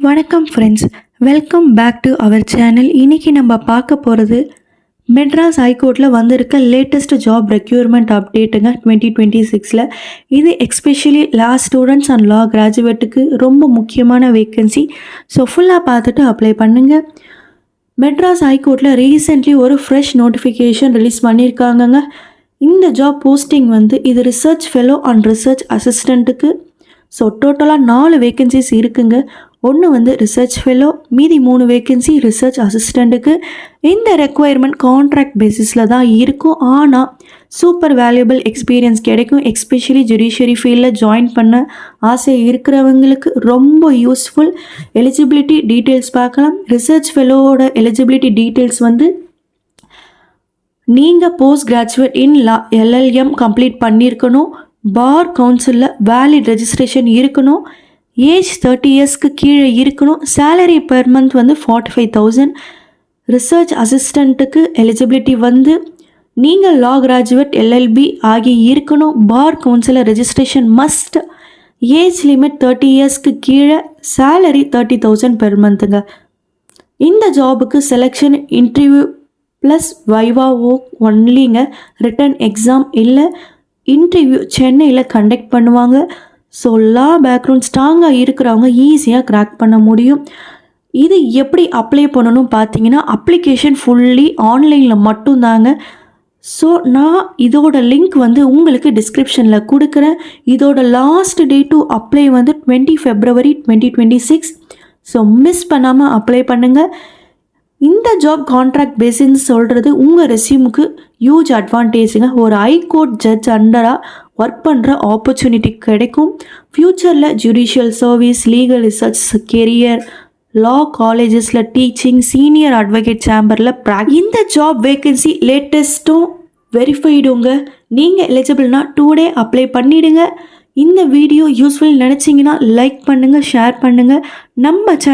வணக்கம் friends, welcome back to our channel. இன்றைக்கி நம்ம பார்க்க போகிறது மெட்ராஸ் ஹைகோர்ட்டில் வந்திருக்க லேட்டஸ்ட் ஜாப் ரெக்யூர்மெண்ட் அப்டேட்டுங்க 2026. இது especially law students and law கிராஜுவேட்டுக்கு ரொம்ப முக்கியமான வேக்கன்சி. ஸோ ஃபுல்லாக பார்த்துட்டு அப்ளை பண்ணுங்கள். மெட்ராஸ் ஹைகோர்ட்டில் ரீசெண்ட்லி ஒரு ஃப்ரெஷ் நோட்டிஃபிகேஷன் ரிலீஸ் பண்ணியிருக்காங்கங்க. இந்த ஜாப் போஸ்டிங் இது ரிசர்ச் ஃபெலோ அண்ட் ரிசர்ச் அசிஸ்டண்ட்டுக்கு. ஸோ டோட்டலாக 4 வேக்கன்சிஸ் இருக்குங்க. ஒன்று ரிசர்ச் ஃபெலோ, மீதி 3 வேக்கன்சி ரிசர்ச் அசிஸ்டண்ட்டுக்கு. இந்த ரெக்குவயர்மெண்ட் கான்ட்ராக்ட் பேசிஸில் தான் இருக்கும். ஆனால் சூப்பர் வேல்யூபிள் எக்ஸ்பீரியன்ஸ் கிடைக்கும். எஸ்பெஷலி ஜுடிஷியரி ஃபீல்டில் ஜாயின் பண்ண ஆசை இருக்கிறவங்களுக்கு ரொம்ப யூஸ்ஃபுல். எலிஜிபிலிட்டி டீட்டெயில்ஸ் பார்க்கலாம். ரிசர்ச் ஃபெலோவோட எலிஜிபிலிட்டி டீட்டெயில்ஸ் நீங்கள் போஸ்ட் கிராஜுவேட் இன் லா LLM கம்ப்ளீட் பண்ணியிருக்கணும். பார் கவுன்சிலில் வேலிட் ரெஜிஸ்ட்ரேஷன் இருக்கணும். ஏஜ் 30 இயர்ஸ்க்கு கீழே இருக்கணும். Salary per month 45,000. ரிசர்ச் அசிஸ்டண்ட்டுக்கு எலிஜிபிலிட்டி நீங்கள் லா கிராஜுவேட் LLB ஆகி இருக்கணும். Bar councilor registration must. Age limit 30 இயர்ஸ்க்கு கீழே. சேலரி 30,000 பெர் மந்த்துங்க. இந்த ஜாபுக்கு செலெக்ஷன் இன்டர்வியூ ப்ளஸ் வைவாவோ ஒன்லிங்க. ரிட்டன் எக்ஸாம் இல்லை. இன்டர்வியூ சென்னையில் கண்டக்ட் பண்ணுவாங்க. ஸோ லா பேக்ரவுண்ட் ஸ்ட்ராங்காக இருக்கிறவங்க ஈஸியாக கிராக் பண்ண முடியும். இது எப்படி அப்ளை பண்ணணும் பார்த்தீங்கன்னா, அப்ளிகேஷன் ஃபுல்லி ஆன்லைனில் மட்டும்தாங்க. ஸோ நான் இதோட லிங்க் உங்களுக்கு டிஸ்கிரிப்ஷனில் கொடுக்குறேன். இதோட last date to apply 20 February 2026. So miss பண்ணாமல் அப்ளை பண்ணுங்கள். இந்த ஜாப் கான்ட்ராக்ட் பேசின்னு சொல்கிறது உங்கள் ரெஸ்யூமுக்கு ஹியூஜ் அட்வான்டேஜுங்க. ஒரு ஹைகோர்ட் ஜட்ஜ் அண்டராக ஒர்க் பண்ணுற ஆப்பர்ச்சுனிட்டி கிடைக்கும். ஃப்யூச்சரில் judicial service, legal research, career, law காலேஜஸில் டீச்சிங், சீனியர் அட்வொகேட் சேம்பரில் இந்த ஜாப் வேக்கன்சி லேட்டஸ்ட்டும் வெரிஃபைடுங்க. நீங்கள் எலிஜிபிள்னா டுடே அப்ளை பண்ணிவிடுங்க. இந்த வீடியோ யூஸ்ஃபுல் நினச்சிங்கன்னா லைக் பண்ணுங்கள், ஷேர் பண்ணுங்கள். நம்ம சேனல்